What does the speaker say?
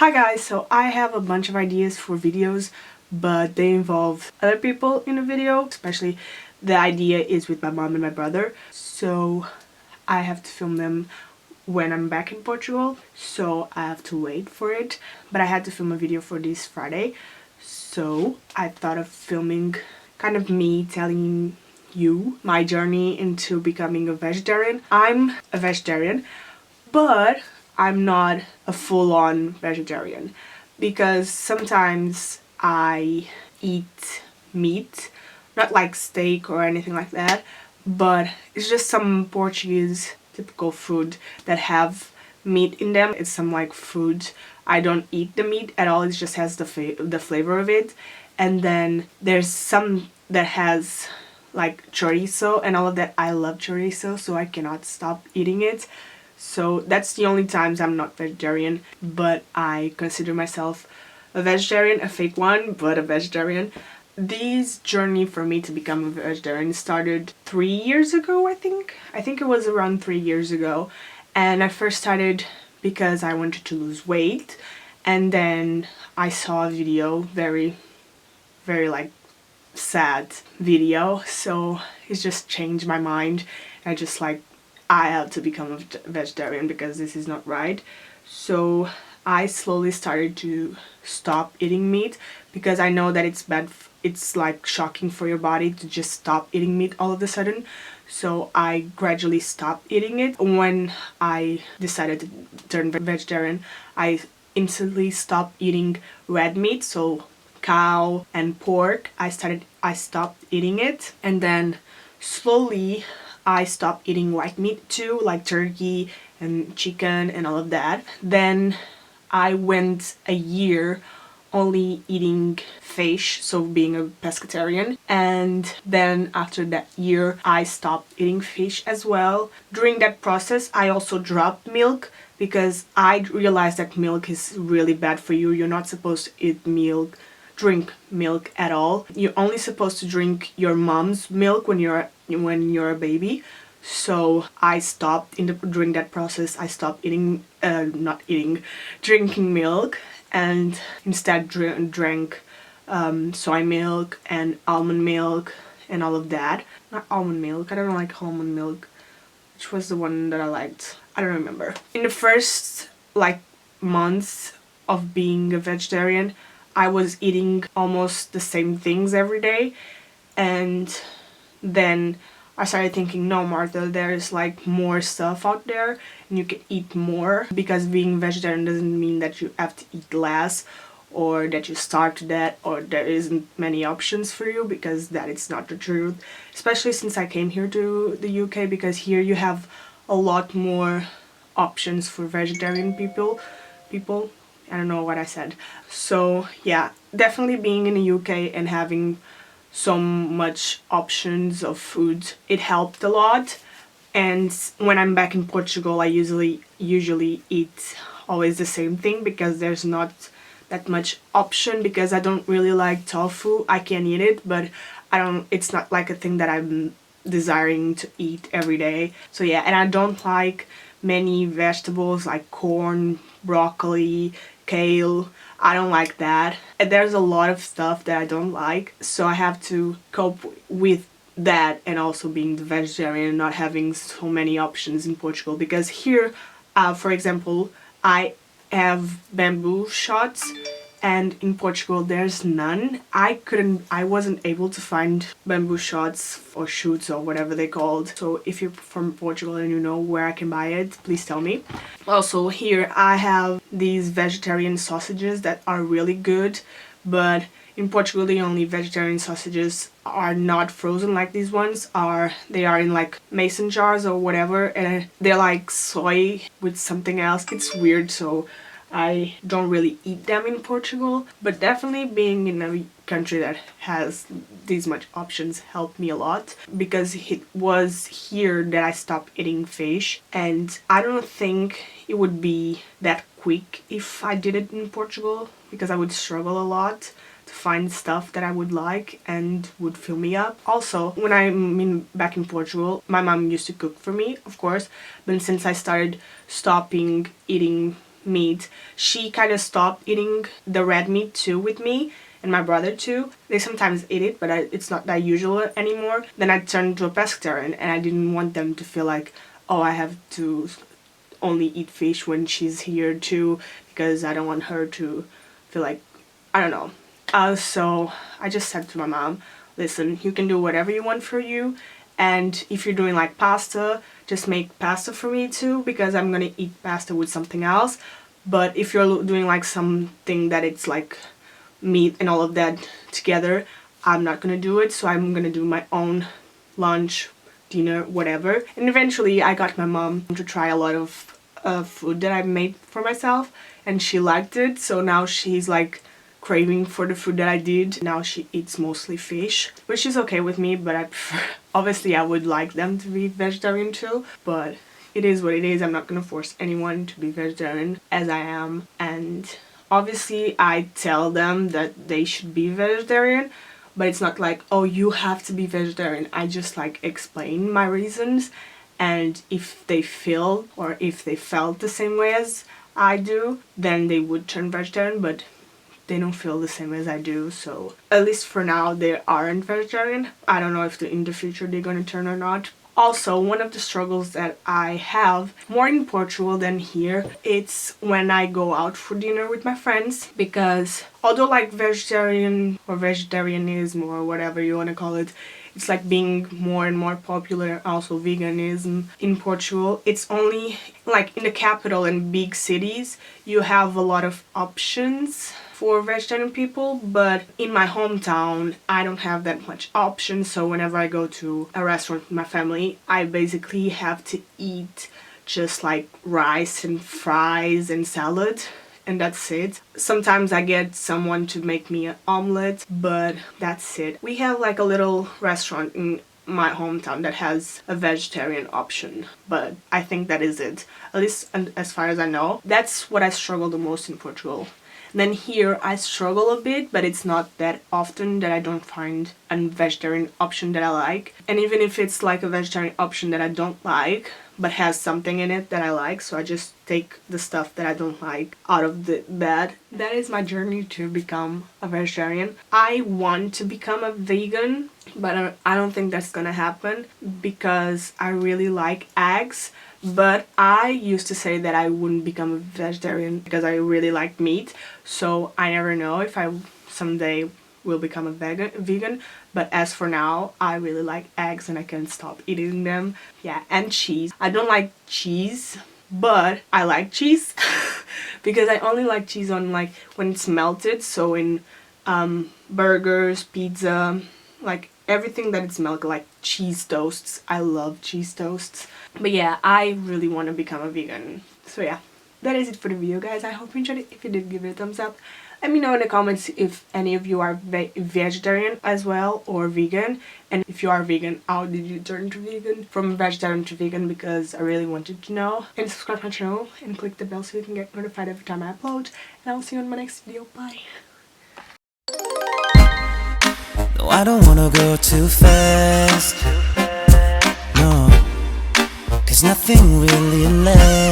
Hi guys, so I have a bunch of ideas for videos, but they involve other people in the video, especially the idea is with my mom and my brother. So I have to film them when I'm back in Portugal, so I have to wait for it. But I had to film a video for this Friday, so I thought of filming kind of me telling you my journey into becoming a vegetarian. I'm a vegetarian, but I'm not a full-on vegetarian because sometimes I eat meat, not like steak or anything like that, but it's just some Portuguese typical food that have meat in them. It's some like food. I don't eat the meat at all. It just has the flavor of it. And then there's some that has like chorizo and all of that. I love chorizo, so I cannot stop eating it. So that's the only times I'm not vegetarian, but I consider myself a vegetarian, a fake one, but a vegetarian. This journey for me to become a vegetarian started 3 years ago, I think. I think it was around 3 years ago. And I first started because I wanted to lose weight. And then I saw a video, very like sad video. So it just changed my mind. I just like, I have to become a vegetarian because this is not right. So I slowly started to stop eating meat because I know that it's bad. It's like shocking for your body to just stop eating meat all of a sudden. So I gradually stopped eating it. When I decided to turn vegetarian, I instantly stopped eating red meat, so cow and pork. I stopped eating it, and then slowly I stopped eating white meat too, like turkey and chicken and all of that. Then I went a year only eating fish, so being a pescatarian. And then after that year, I stopped eating fish as well. During that process, I also dropped milk because I realized that milk is really bad for you. You're not supposed to eat milk, drink milk at all. You're only supposed to drink your mom's milk when you're a baby. So I stopped during that process. I stopped drinking milk, and instead drank soy milk and almond milk and all of that. Not almond milk. I don't like almond milk. Which was the one that I liked? I don't remember. In the first like months of being a vegetarian, I was eating almost the same things every day, and then I started thinking, no, Martha, there's like more stuff out there and you can eat more, because being vegetarian doesn't mean that you have to eat less or that you starve to that or there isn't many options for you, because that is not the truth. Especially since I came here to the UK, because here you have a lot more options for vegetarian people. I don't know what I said. So yeah, definitely being in the UK and having so much options of food, it helped a lot. And when I'm back in Portugal, I usually eat always the same thing because there's not that much option, because I don't really like tofu. I can eat it, but it's not like a thing that I'm desiring to eat every day. So yeah, and I don't like many vegetables like corn, broccoli, kale. I don't like that. And there's a lot of stuff that I don't like, so I have to cope with that, and also being the vegetarian and not having so many options in Portugal, because here, for example, I have bamboo shoots, and in Portugal there's none. I wasn't able to find bamboo shoots or shoots or whatever they're called. So if you're from Portugal and you know where I can buy it, please tell me. Also here I have these vegetarian sausages that are really good, but in Portugal the only vegetarian sausages are not frozen like these ones are. They are in like mason jars or whatever, and they're like soy with something else. It's weird, so I don't really eat them in Portugal, but definitely being in a country that has these much options helped me a lot, because it was here that I stopped eating fish, and I don't think it would be that quick if I did it in Portugal, because I would struggle a lot to find stuff that I would like and would fill me up. Also, when I'm back in Portugal, my mom used to cook for me, of course, but since I started stopping eating meat. She kind of stopped eating the red meat too with me and my brother too. They sometimes eat it, but it's not that usual anymore. Then I turned to a pescatarian, and I didn't want them to feel like, oh, I have to only eat fish when she's here too, because I don't want her to feel like, I don't know. So I just said to my mom, listen, you can do whatever you want for you, and if you're doing like pasta, just make pasta for me too, because I'm gonna eat pasta with something else. But if you're doing like something that it's like meat and all of that together, I'm not gonna do it. So I'm gonna do my own lunch, dinner, whatever. And eventually I got my mom to try a lot of food that I made for myself, and she liked it. So now she's like craving for the food that I did. Now she eats mostly fish, which is okay with me, but I prefer, obviously I would like them to be vegetarian too, but it is what it is. I'm not gonna force anyone to be vegetarian as I am, and obviously I tell them that they should be vegetarian, but it's not like, oh, you have to be vegetarian. I just like explain my reasons, and if they feel or if they felt the same way as I do, then they would turn vegetarian, but they don't feel the same as I do, so at least for now they aren't vegetarian. I don't know if in the future they're gonna turn or not. Also, one of the struggles that I have more in Portugal than here, it's when I go out for dinner with my friends, because although like vegetarian or vegetarianism or whatever you want to call it, it's like being more and more popular, also veganism in Portugal, it's only like in the capital and big cities you have a lot of options for vegetarian people, but in my hometown I don't have that much options. So whenever I go to a restaurant with my family, I basically have to eat just like rice and fries and salad, and that's it. Sometimes I get someone to make me an omelette, but that's it. We have like a little restaurant in my hometown that has a vegetarian option, but I think that is it, at least as far as I know. That's what I struggle the most in Portugal. Then here I struggle a bit, but it's not that often that I don't find a vegetarian option that I like. And even if it's like a vegetarian option that I don't like, but has something in it that I like, so I just take the stuff that I don't like out of that. That is my journey to become a vegetarian. I want to become a vegan, but I don't think that's gonna happen because I really like eggs. But I used to say that I wouldn't become a vegetarian because I really like meat, so I never know if I someday will become a vegan. But as for now, I really like eggs and I can't stop eating them. Yeah, and cheese. I don't like cheese, but I like cheese because I only like cheese on like when it's melted, so in burgers, pizza, like everything that is melted, like cheese toasts. I love cheese toasts. But yeah, I really want to become a vegan. So yeah, that is it for the video, guys. I hope you enjoyed it. If you did, give it a thumbs up. Let me know in the comments if any of you are vegetarian as well or vegan. And if you are vegan, how did you turn to vegan? From vegetarian to vegan, because I really wanted to know. And subscribe to my channel and click the bell so you can get notified every time I upload. And I'll see you in my next video. Bye. No, I don't wanna go too fast. No, 'cause nothing really lasts.